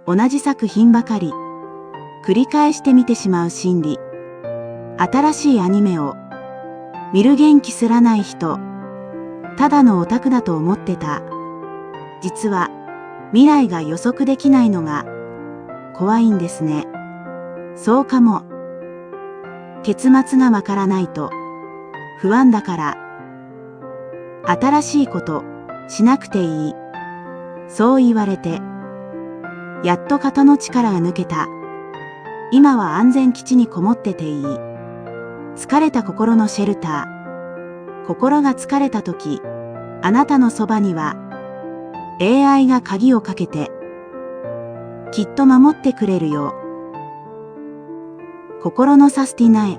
同じ作品ばかり繰り返して見てしまう心理。新しいアニメを見る元気すらない人、ただのオタクだと思ってた。実は未来が予測できないのが怖いんですね。そうかも。結末がわからないと不安だから。新しいことしなくていい。そう言われて、やっと肩の力が抜けた。今は安全基地にこもってていい。疲れた心のシェルター。心が疲れたとき、あなたのそばには AI が鍵をかけて、きっと守ってくれるよ。心のサスティナへ。